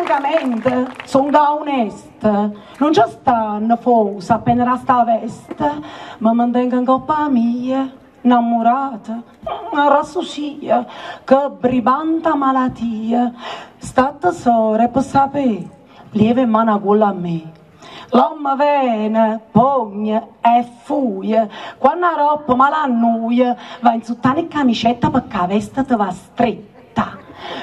francamente, sono onesta, non ci stanno forse appena rasta veste, ma mantengo in coppa mia, innamorata, una rassosia, che bribanta malattia, state sore per sapere, lieve mano con a me. L'uomo viene, pogna e fuia, quando la roba malannuia, va in sottane e camicetta perché la veste ti va stretta.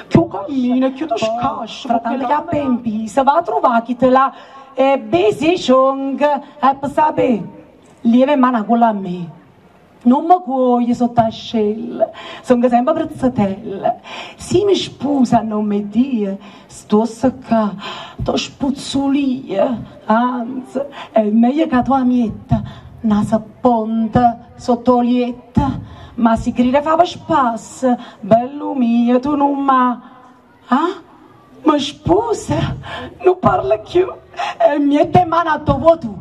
Più cammina, più ti scascia, fratello che ha in pisa, va a trovare chi te l'ha e besi ciong, e per sapere, lieve mano con a me. Non mi cuoio sotto la scella, sono sempre prezzatella. Se mi sposa non mi dia, sto qua, sto spuzzolia. Anzi, è meglio che tua amietta, nasa ponta, sottolietta. Ma si grida fa spasso, bello mio, tu non ma... Ah? Ma sposa? Non parla più, e mi è mano a tuo tu.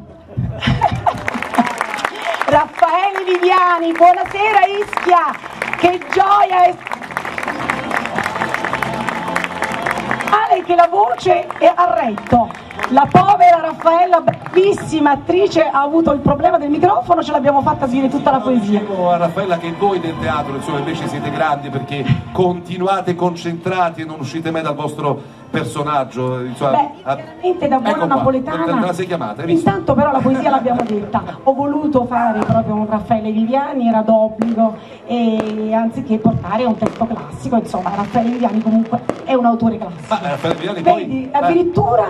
Raffaele Viviani, buonasera Ischia, che gioia è... Male che la voce è a retto, la povera Raffaella, bravissima attrice, ha avuto il problema del microfono, ce l'abbiamo fatta dire tutta la poesia. Dico a Raffaella che voi del teatro, insomma, invece siete grandi perché continuate concentrati e non uscite mai dal vostro personaggio, insomma. Beh, veramente da buona napoletana. Te la sei chiamata, hai visto? Intanto però la poesia l'abbiamo detta, ho voluto fare proprio un Raffaele Viviani, era d'obbligo, e anziché portare un testo classico, insomma Raffaele Viviani comunque è un autore classico. Ma Raffaele Viviani vedi, poi... addirittura...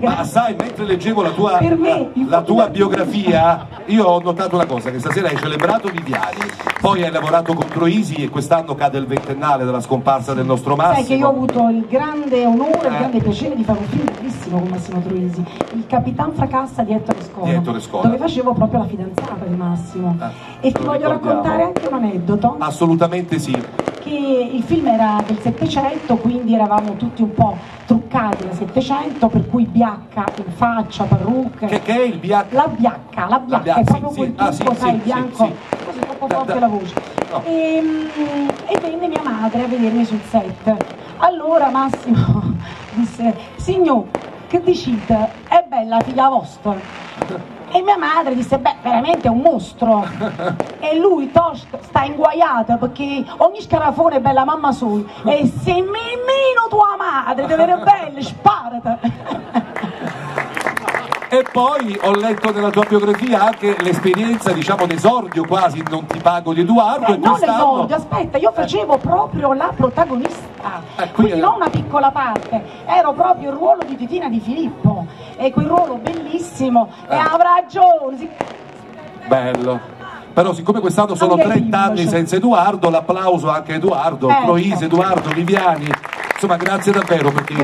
Ma sai, mentre leggevo la tua, per me, la tua biografia, io ho notato una cosa, che stasera hai celebrato Viviani, poi hai lavorato con Troisi e quest'anno cade il ventennale della scomparsa del nostro Massimo. Sai che io ho avuto il grande onore, il grande piacere di fare un film bellissimo con Massimo Troisi, Il Capitan Fracassa di Ettore Scola, dove facevo proprio la fidanzata di Massimo. E ti voglio raccontare anche un aneddoto. Assolutamente sì. Che il film era del Settecento, quindi eravamo tutti un po' truccati da Settecento, per cui biacca in faccia, parrucche. Che è il biacca? La biacca è proprio quel trucco, sai, bianco, così troppo forte la voce. No. E venne mia madre a vedermi sul set. Allora Massimo disse: signor, che dicite? È bella figlia vostra? E mia madre disse: beh, veramente è un mostro. E lui sta inguaiata perché ogni scarafone è bella mamma sua, e se nemmeno tua madre deve essere bella, sparate. E poi ho letto nella tua biografia anche l'esperienza, diciamo, d'esordio quasi, non ti pago di Edoardo. Non l'esordio, aspetta, io facevo proprio la protagonista, quindi non una piccola parte, ero proprio il ruolo di Titina Di Filippo, e quel ruolo bellissimo, e avrà ragione. Bello. Però siccome quest'anno sono 30 anni senza Edoardo, l'applauso anche a Edoardo, Troisi, Edoardo, Viviani. Insomma, grazie davvero, perché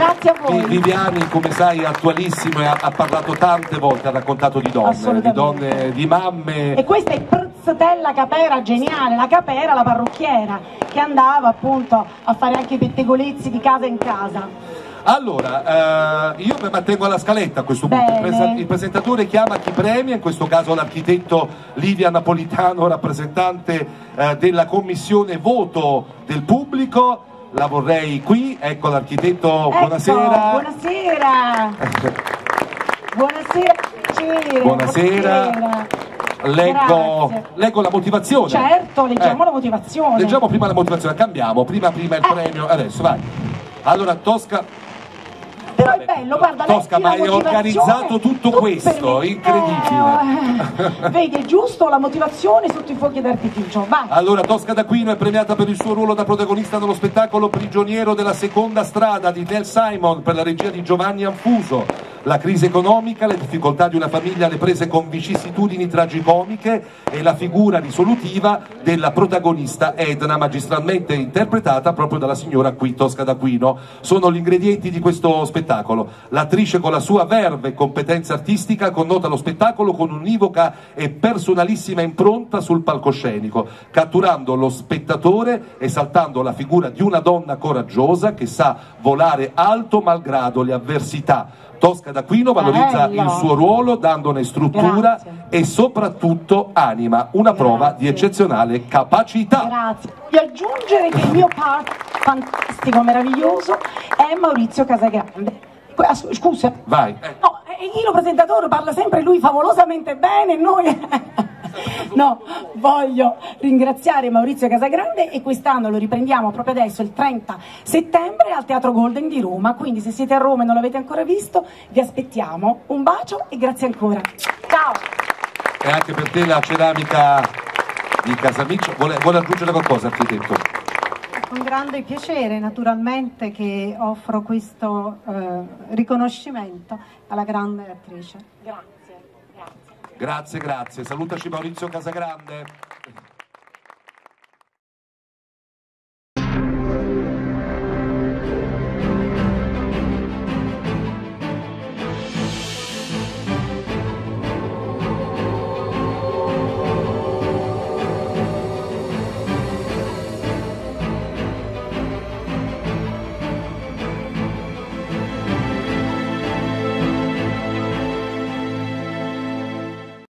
Viviani, come sai, è attualissimo e ha parlato tante volte, ha raccontato di donne, di mamme. E questa è Prezzatella Capera, geniale, la Capera, la parrucchiera, che andava appunto a fare anche i pettegolezzi di casa in casa. Allora, io mi mantengo alla scaletta a questo punto. Il presentatore chiama chi premia, in questo caso l'architetto Livia Napolitano, rappresentante della commissione voto del pubblico. La vorrei qui, ecco l'architetto, ecco, buonasera. Buonasera. Buonasera, piacere. Buonasera. Leggo la motivazione. Certo, leggiamo la motivazione. Leggiamo prima la motivazione, cambiamo, prima il premio, adesso vai. Allora, Tosca. Però è bello, guarda, Tosca, ma hai organizzato tutto questo, incredibile. Vedi, è giusto, la motivazione sotto i fuochi d'artificio, vai. Allora, Tosca d'Aquino è premiata per il suo ruolo da protagonista nello spettacolo Prigioniero della seconda strada di Del Simon, per la regia di Giovanni Anfuso. La crisi economica, le difficoltà di una famiglia alle prese con vicissitudini tragicomiche e la figura risolutiva della protagonista Edna, magistralmente interpretata proprio dalla signora qui, Tosca d'Aquino, sono gli ingredienti di questo spettacolo. L'attrice, con la sua verve e competenza artistica, connota lo spettacolo con un'ivoca e personalissima impronta sul palcoscenico, catturando lo spettatore, esaltando la figura di una donna coraggiosa che sa volare alto malgrado le avversità. Tosca d'Aquino valorizza Bello. il suo ruolo dandone struttura e soprattutto anima, una prova di eccezionale capacità. Grazie. Voglio aggiungere che il mio partner fantastico, meraviglioso è Maurizio Casagrande. Scusa. Vai. No, io presentatore parla sempre lui favolosamente bene, noi... No, voglio ringraziare Maurizio Casagrande e quest'anno lo riprendiamo proprio adesso, il 30 settembre, al Teatro Golden di Roma, quindi se siete a Roma e non l'avete ancora visto, vi aspettiamo. Un bacio e grazie ancora. Ciao! E anche per te la ceramica di Casamiccio. Vuole aggiungere qualcosa, architetto? Con grande piacere, naturalmente, che offro questo riconoscimento alla grande attrice. Grazie. Grazie. Salutaci Maurizio Casagrande.